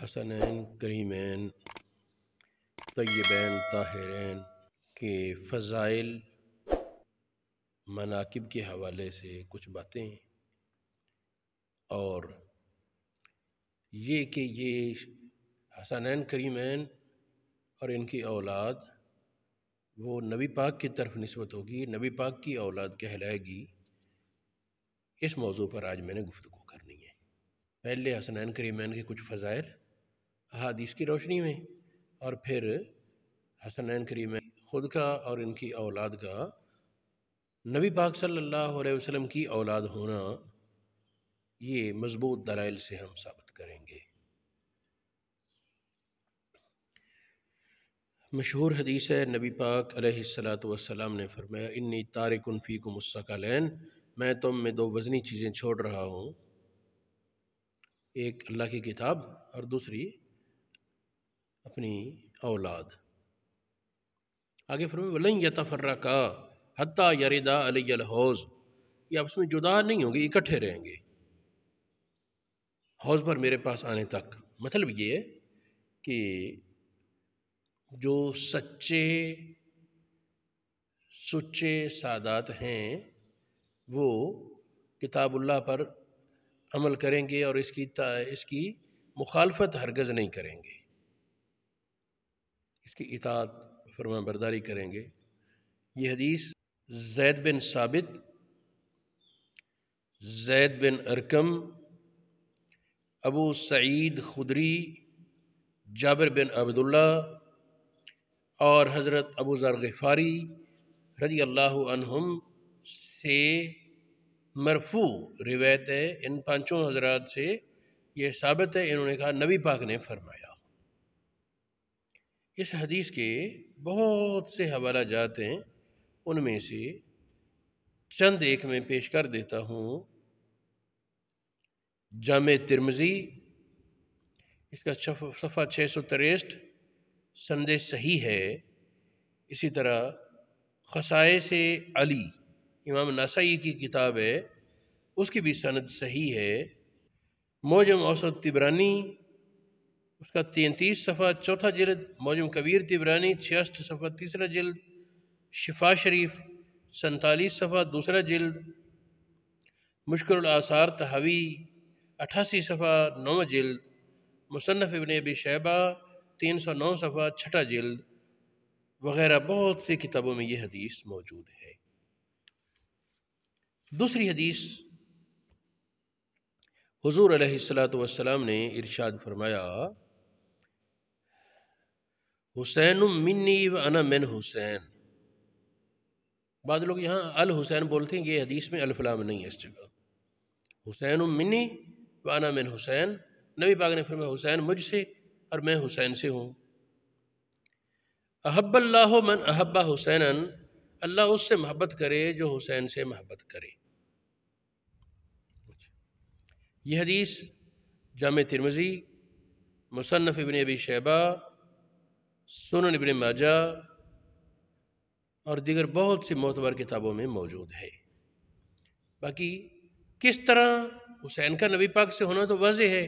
حسنین کریمین طیبین طاہرین کے فضائل مناقب کے حوالے سے کچھ باتیں، اور یہ کہ یہ حسنین کریمین اور ان کی اولاد وہ نبی پاک کی طرف نسبت ہوگی، نبی پاک کی اولاد کہلائے گی۔ اس موضوع پر آج میں نے گفتگو کرنی ہے۔ پہلے حسنین کریمین کے کچھ فضائل احادیث کی روشنی میں، اور پھر حسنین کریمین خود کا اور ان کی اولاد کا نبی پاک صلی اللہ علیہ وسلم کی اولاد ہونا، یہ مضبوط دلائل سے ہم ثابت کریں گے۔ مشہور حدیث ہے، نبی پاک علیہ السلام نے فرمایا انی تارک فیکم الثقلین، میں تم میں دو وزنی چیزیں چھوڑ رہا ہوں، ایک اللہ کی کتاب اور دوسری اپنی اولاد۔ آگے فرمایا وَلَن يَتَفَرَّقَا حَتَّى يَرِدَا عَلَيَّ الْحَوْض، یہ آپس میں جدا نہیں ہوں گے، اکٹھے رہیں گے حوض پر میرے پاس آنے تک۔ مطلب یہ ہے کہ جو سچے سادات ہیں وہ کتاب اللہ پر عمل کریں گے اور اس کی مخالفت ہرگز نہیں کریں گے، اس کی اطاعت فرمان برداری کریں گے۔ یہ حدیث زید بن ثابت، زید بن ارکم، ابو سعید خدری، جابر بن عبداللہ اور حضرت ابو ذر غفاری رضی اللہ عنہم سے مرفوع روایت ہے۔ ان پانچوں حضرات سے یہ ثابت ہے، انہوں نے کہا نبی پاک نے فرمایا۔ اس حدیث کے بہت سے حوالہ جات ہیں، ان میں سے چند ایک میں پیش کر دیتا ہوں۔ جامع ترمذی، اس کا صفحہ 663 سند صحیح ہے۔ اسی طرح خصائص علی، امام نسائی کی کتاب ہے، اس کی بھی سند صحیح ہے۔ معجم اوسط طبرانی، اس کا 33 صفحہ 4 جلد، معجم کبیر طبرانی 66 صفحہ 3 جلد، شفا شریف 47 صفحہ 2 جلد، مشکل الآثار تحوی 88 صفحہ 9 جلد، مصنف ابن ابی شیبہ 309 صفحہ 6 جلد وغیرہ بہت سی کتابوں میں یہ حدیث موجود ہے۔ دوسری حدیث، حضور علیہ السلام نے ارشاد فرمایا حسین منی و انا من حسین۔ بعض لوگ یہاں الحسین بولتے ہیں، یہ حدیث میں الف لام نہیں ہے اس جگہ۔ حسین منی و انا من حسین، نبی پاک نے فرمایا حسین مجھ سے اور میں حسین سے ہوں۔ احب اللہ من احب حسینا، اللہ اس سے محبت کرے جو حسین سے محبت کرے۔ یہ حدیث جامع ترمذی، مصنف ابن ابی شیبہ، سنن ابن ماجہ اور دیگر بہت سی معتبر کتابوں میں موجود ہے۔ باقی کس طرح حسین کا نبی پاک سے ہونا تو واضح ہے،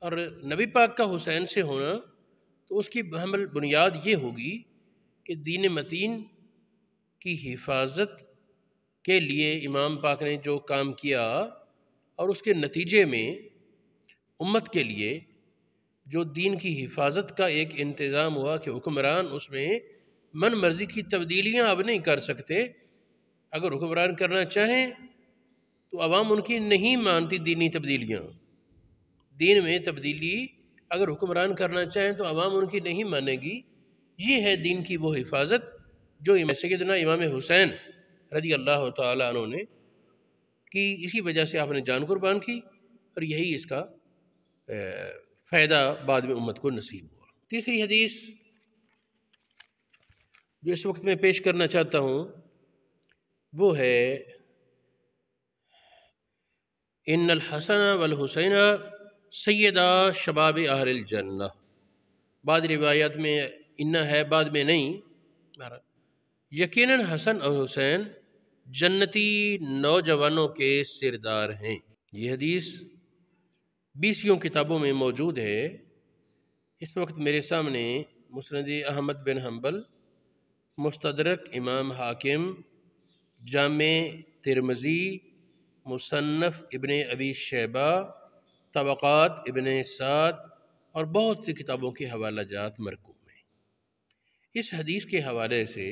اور نبی پاک کا حسین سے ہونا تو اس کی حمل بنیاد یہ ہوگی کہ دین متین کی حفاظت کے لیے امام پاک نے جو کام کیا، اور اس کے نتیجے میں امت کے لیے جو دین کی حفاظت کا ایک انتظام ہوا کہ حکمران اس میں من مرضی کی تبدیلیاں اب نہیں کر سکتے۔ اگر حکمران کرنا چاہیں تو عوام ان کی نہیں مانتی دینی تبدیلیاں، دین میں تبدیلی اگر حکمران کرنا چاہیں تو عوام ان کی نہیں مانے گی۔ یہ ہے دین کی وہ حفاظت جو سیدنا امام حسین رضی اللہ تعالیٰ عنہ نے کی، اسی وجہ سے آپ نے جان قربان کی، اور یہی اس کا فائدہ بعد میں امت کو نصیب ہوا۔ تیسری حدیث جو اس وقت میں پیش کرنا چاہتا ہوں وہ ہے ان الحسن والحسین سیدہ شباب اہل الجنہ۔ بعض روایات میں انہ ہے، بعد میں نہیں۔ یقیناً حسن اور حسین جنتی نوجوانوں کے سردار ہیں۔ یہ حدیث 20 کتابوں میں موجود ہے۔ اس وقت میرے سامنے مسند احمد بن حنبل، مستدرک امام حاکم، جامع ترمذی، مصنف ابن ابی شیبہ، طبقات ابن سعد اور بہت سی کتابوں کے حوالہ جات مرقوم ہیں۔ اس حدیث کے حوالے سے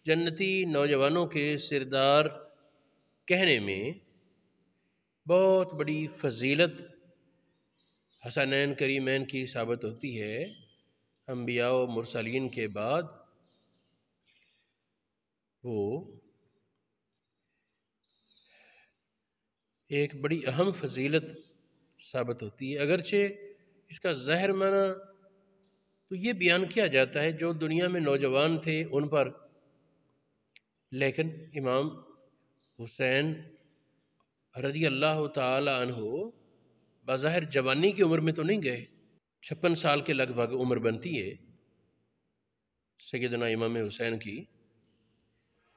جنتی نوجوانوں کے سردار کہنے میں بہت بڑی فضیلت حسنین کریمین کی ثابت ہوتی ہے۔ انبیاء و مرسلین کے بعد وہ ایک بڑی اہم فضیلت ثابت ہوتی ہے۔ اگرچہ اس کا ظاہر معنی تو یہ بیان کیا جاتا ہے جو دنیا میں نوجوان تھے ان پر، لیکن امام حسین رضی اللہ تعالی عنہ بظاہر جوانی کی عمر میں تو نہیں گئے۔ 56 سال کے لگ بھگ عمر بنتی ہے سیدنا امام حسین کی،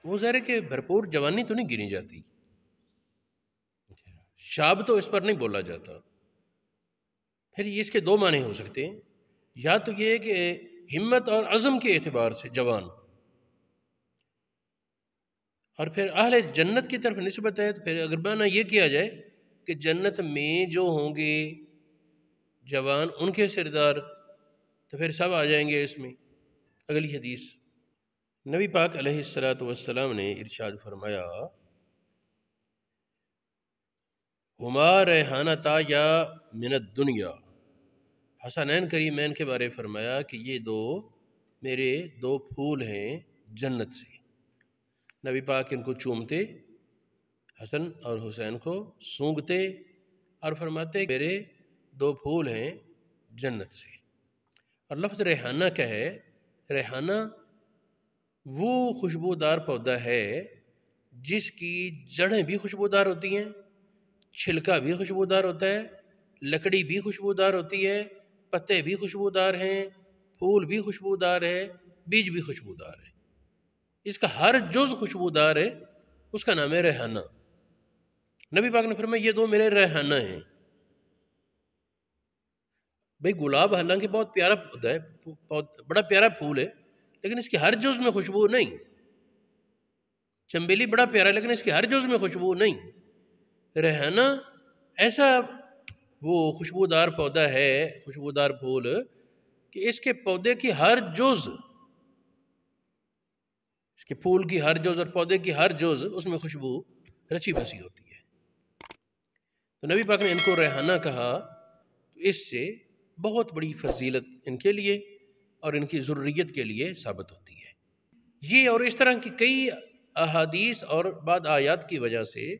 وہ ظاہر ہے کہ بھرپور جوانی تو نہیں گنی جاتی، شاب تو اس پر نہیں بولا جاتا۔ پھر اس کے دو معنی ہو سکتے ہیں، یا تو یہ کہ ہمت اور عزم کے اعتبار سے جوان، اور پھر اہل جنت کی طرف نسبت ہے تو پھر اگر معنی یہ کیا جائے کہ جنت میں جو ہوں گے جوان ان کے سردار تو پھر سب آ جائیں گے اس میں۔ اگلی حدیث، نبی پاک علیہ السلام نے ارشاد فرمایا، ہما ریحانتا یا من الدنیا، حسنین کریمین کے بارے فرمایا کہ یہ دو میرے دو پھول ہیں جنت سے۔ نبی پاک ان کو چومتے، حسن اور حسین کو سونگھتے اور فرماتے میرے دو پھول ہیں جنت سے۔ اور لفظ ریحانہ کیا ہے؟ ریحانہ وہ خوشبودار پودا ہے جس کی جڑیں بھی خوشبودار ہوتی ہیں، چھلکا بھی خوشبودار ہوتا ہے، لکڑی بھی خوشبودار ہوتی ہے، پتے بھی خوشبودار ہیں، پھول بھی خوشبودار ہے، بیج بھی خوشبودار ہے، اس کا ہر جز خوشبودار ہے، اس کا نام ہے ریحانہ۔ نبی پاک نے فرمایا یہ دو میرے ریحانہ ہیں۔ بھئی گلاب حالانکہ بہت پیارا پودا ہے، بڑا پیارا پھول ہے، لیکن اس کی ہر جز میں خوشبو نہیں۔ چنبیلی بڑا پیارا ہے لیکن اس کی ہر جز میں خوشبو نہیں۔ ریحانہ ایسا وہ خوشبودار پودا ہے، خوشبودار پھول، کہ اس کے پودے کی ہر جز، اس کے پھول کی ہر جز اور پودے کی ہر جز اس میں خوشبو رچی بسی ہوتی ہے۔ تو نبی پاک نے ان کو ریحانہ کہا، تو اس سے بہت بڑی فضیلت ان کے لیے اور ان کی ذریت کے لیے ثابت ہوتی ہے۔ یہ اور اس طرح کی کئی احادیث اور بعض آیات کی وجہ سے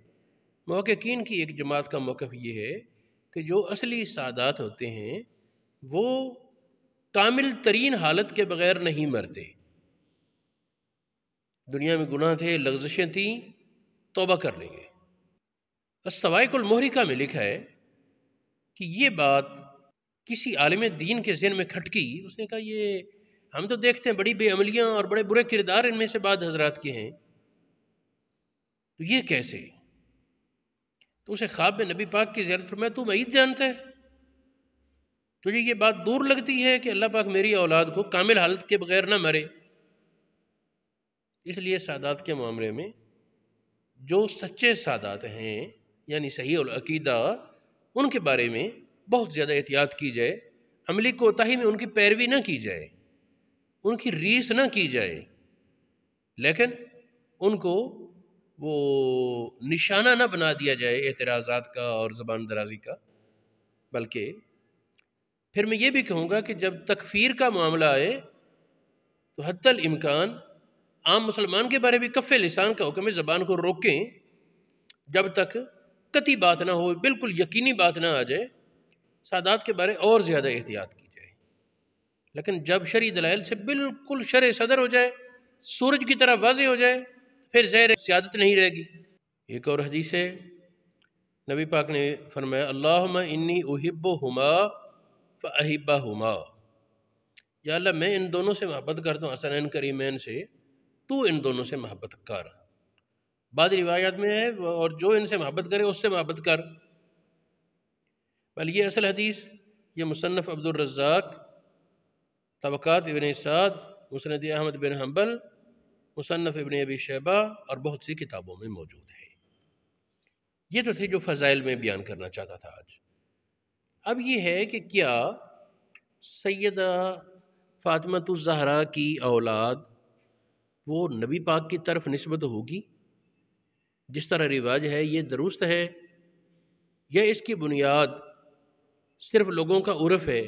محققین کی ایک جماعت کا موقف یہ ہے کہ جو اصلی سعادات ہوتے ہیں وہ کامل ترین حالت کے بغیر نہیں مرتے۔ دنیا میں گناہ تھے، لغزشیں تھیں، توبہ کر لیں گے۔ الصواعق المحرقہ میں لکھا ہے کہ یہ بات کسی عالم دین کے ذہن میں کھٹکی، اس نے کہا یہ ہم تو دیکھتے ہیں بڑی بے عملیاں اور بڑے برے کردار ان میں سے بعض حضرات کے ہیں، تو یہ کیسے؟ تو اسے خواب میں نبی پاک کی زیارت فرمایا تو وعید جانتا ہے، تجھے یہ بات دور لگتی ہے کہ اللہ پاک میری اولاد کو کامل حالت کے بغیر نہ مرے۔ اس لیے سادات کے معاملے میں جو سچے سادات ہیں یعنی صحیح العقیدہ، ان کے بارے میں بہت زیادہ احتیاط کی جائے، عملی کوتاہی میں ان کی پیروی نہ کی جائے، ان کی ریس نہ کی جائے، لیکن ان کو وہ نشانہ نہ بنا دیا جائے اعتراضات کا اور زبان درازی کا۔ بلکہ پھر میں یہ بھی کہوں گا کہ جب تکفیر کا معاملہ آئے تو حتی الامکان عام مسلمان کے بارے بھی کف لسان کا حکم ہے، زبان کو روکیں جب تک قطعی بات نہ ہو، بالکل یقینی بات نہ آ جائے۔ سادات کے بارے اور زیادہ احتیاط کی جائے، لیکن جب شرعی دلائل سے بالکل شرع صدر ہو جائے، سورج کی طرح واضح ہو جائے، پھر زہر سیادت نہیں رہے گی۔ ایک اور حدیث ہے، نبی پاک نے فرمایا اللہم انی احبہما فاحبہما، یا اللہ میں ان دونوں سے محبت کرتا ہوں، حسنین کریمین سے، تو ان دونوں سے محبت کر۔ بعض روایات میں ہے اور جو ان سے محبت کرے اس سے محبت کر۔ بل یہ اصل حدیث یہ مصنف عبد الرزاق، طبقات ابن سعد، مسند احمد بن حنبل، مصنف ابن ابی شیبہ اور بہت سی کتابوں میں موجود ہے۔ یہ تو تھے جو فضائل میں بیان کرنا چاہتا تھا آج۔ اب یہ ہے کہ کیا سیدہ فاطمۃ الزہرا کی اولاد وہ نبی پاک کی طرف نسبت ہوگی جس طرح رواج ہے، یہ درست ہے، یا اس کی بنیاد صرف لوگوں کا عرف ہے،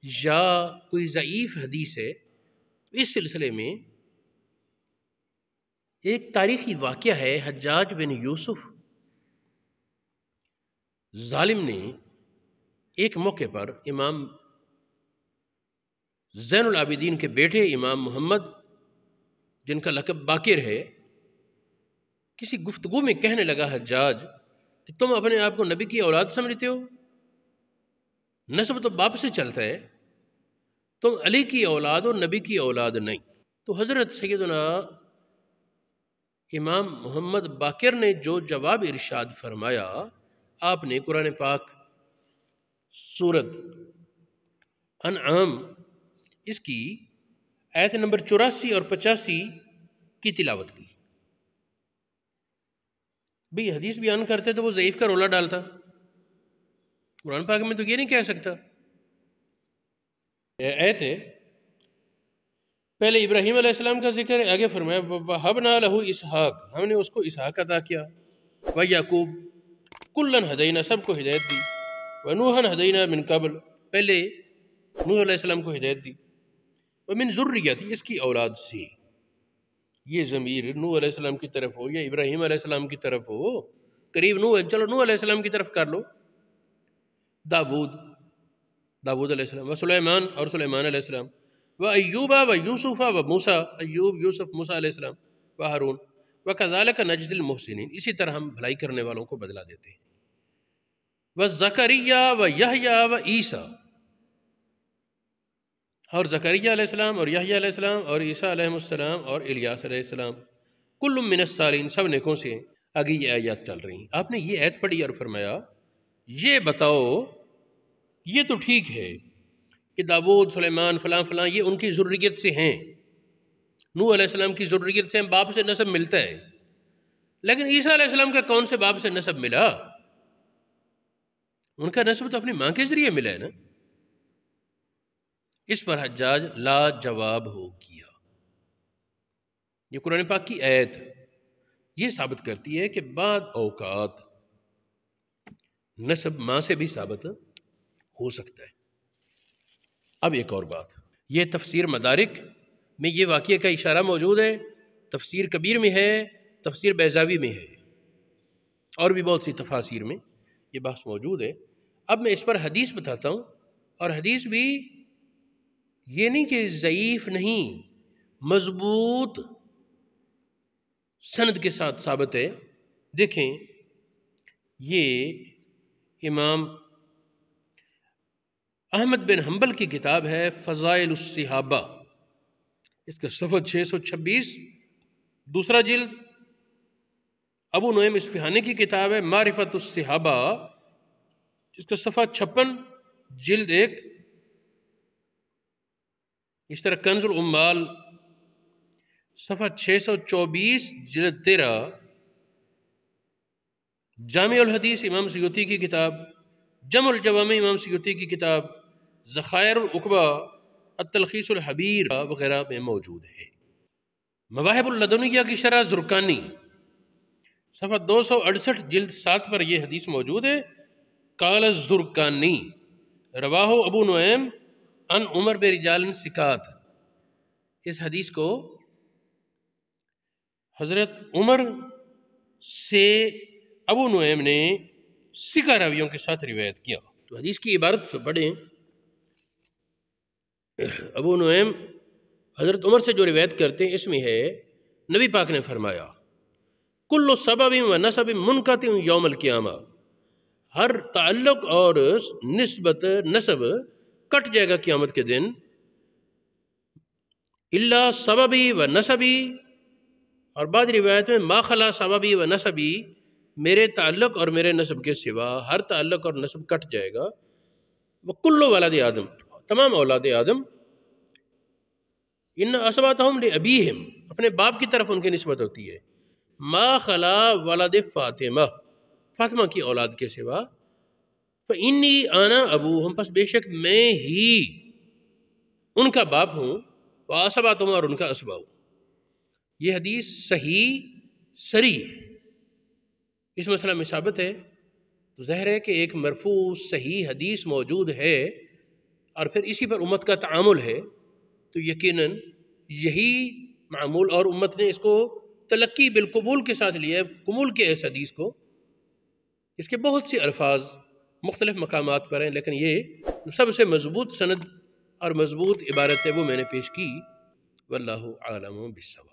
یا کوئی ضعیف حدیث ہے؟ اس سلسلے میں ایک تاریخی واقعہ ہے۔ حجاج بن یوسف ظالم نے ایک موقع پر امام زین العابدین کے بیٹے امام محمد، جن کا لقب باقر ہے، کسی گفتگو میں کہنے لگا حجاج کہ تم اپنے آپ کو نبی کی اولاد سمجھتے ہو، نسب تو باپ سے چلتا ہے، تم علی کی اولاد ہو، نبی کی اولاد نہیں۔ تو حضرت سیدنا امام محمد باقر نے جو جواب ارشاد فرمایا، آپ نے قرآن پاک سورت انعام اس کی آیت نمبر 84 اور 85 کی تلاوت کی۔ بھئی حدیث بیان کرتے تو وہ ضعیف کا رولا ڈالتا، قرآن پاک میں تو یہ نہیں کہہ سکتا۔ یہ آیت ہے، پہلے ابراہیم علیہ السلام کا ذکر ہے، آگے فرمایا وَوَهَبْنَا لَهُ اسحاق، ہم نے اس کو اسحاق عطا کیا، وَيَعْقُوب كُلًّا هَدَيْنَا، سب کو ہدایت دی، وَنُوحًا هَدَيْنَا مِن قبل، پہلے نوح علیہ السلام کو ہدایت دی، وَمِن ذُرِّيَّتِهِ، اس کی اولاد سے۔ یہ ضمیر نوح علیہ السلام کی طرف ہو یا ابراہیم علیہ السلام کی طرف ہو، قریب نوح، چلو نوح علیہ السلام کی طرف کر لو، داود علیہ السلام، وسلیمان اور سلیمان علیہ السلام، وَأَيُّوبَ وَيُوسُفَ وَمُوسَى، ایوب، یوسف، موسیٰ علیہ السلام، وَهَارُون، وَكَذَلِكَ نَجْزِي الْمُحْسِنِينَ، اسی طرح ہم بھلائی کرنے والوں کو بدلہ دیتے ہیں، وَزَكَرِيَّا وَيَحْيَا وَعِيسَىٰ، اور زکریا علیہ السلام اور یحییٰ علیہ السلام اور عیسیٰ علیہ السلام اور الیاس علیہ السلام، کل من الصالحین، سب نیکوں سے ہیں۔ آگے یہ آیات چل رہی ہیں، آپ نے یہ آیت پڑھی اور فرمایا یہ بتاؤ، یہ تو ٹھیک ہے کہ داود، سلیمان، فلاں فلاں یہ ان کی ذریت سے ہیں، نوح علیہ السلام کی ذریت سے باپ سے نسب ملتا ہے، لیکن عیسیٰ علیہ السلام کا کون سے باپ سے نسب ملا؟ ان کا نسب تو اپنی ماں کے ذریعے ملا ہے نا۔ اس پر حجاج لا جواب ہو گیا۔ یہ قرآن پاک کی آیت یہ ثابت کرتی ہے کہ بعض اوقات نسب ماں سے بھی ثابت ہو سکتا ہے۔ اب ایک اور بات، یہ تفسیر مدارک میں یہ واقعے کا اشارہ موجود ہے، تفسیر کبیر میں ہے، تفسیر بیضاوی میں ہے، اور بھی بہت سی تفاسیر میں یہ بحث موجود ہے۔ اب میں اس پر حدیث بتاتا ہوں، اور حدیث بھی یہ نہیں کہ ضعیف نہیں، مضبوط سند کے ساتھ ثابت ہے۔ دیکھیں، یہ امام احمد بن حنبل کی کتاب ہے فضائل الصحابہ، اس کا صفحہ 626، دوسرا جلد۔ ابو نعیم اصفہانی کی کتاب ہے معرفت الصحابہ، اس کا صفحہ 56، جلد 1۔ اس طرح کنز العمال صفحہ 624، جلد 13۔ جامع الحدیث امام سیوطی کی کتاب، جمع الجوامع امام سیوطی کی کتاب، ذخائر العقبہ، التلخیص الحبیر وغیرہ میں موجود ہے۔ مواہب اللدنیہ کی شرح زرقانی صفحہ 268، جلد 7 پر یہ حدیث موجود ہے۔ قال الزرقانی رواہ ابو نعیم عن عمر برجال ثقات، اس حدیث کو حضرت عمر سے ابو نعیم نے ثقہ راویوں کے ساتھ روایت کیا۔ تو حدیث کی عبارت سے پڑھیں، ابو نعیم حضرت عمر سے جو روایت کرتے ہیں اس میں ہے نبی پاک نے فرمایا کل سبب و نسب منقطع یوم القیامہ، ہر تعلق اور نسب کٹ جائے گا قیامت کے دن، الا سببی و نسبی، اور بعض روایت میں ما خلا سببی و نسبی، میرے تعلق اور میرے نسب کے سوا ہر تعلق اور نسب کٹ جائے گا. وہ کلو ولد آدم، تمام اولاد آدم، ان اسباتہم لابیہم، اپنے باپ کی طرف ان کی نسبت ہوتی ہے. ما خلا ولد فاطمہ، فاطمہ کی اولاد کے سوا. فإنی انا ابوہم، پس بے شک میں ہی ان کا باپ ہوں. واسباتہم، اور ان کا اسبا ہوں. یہ حدیث صحیح صریح اس مسئلہ میں ثابت ہے. تو ظاہر ہے کہ ایک مرفوع صحیح حدیث موجود ہے اور پھر اسی پر امت کا تعامل ہے، تو یقیناً یہی معمول، اور امت نے اس کو تلقی بالقبول کے ساتھ لیا ہے. قبول کے اس حدیث کو، اس کے بہت سے الفاظ مختلف مقامات پر ہیں، لیکن یہ سب سے مضبوط سند اور مضبوط عبارت ہے وہ میں نے پیش کی. واللہ عالم بالصواب.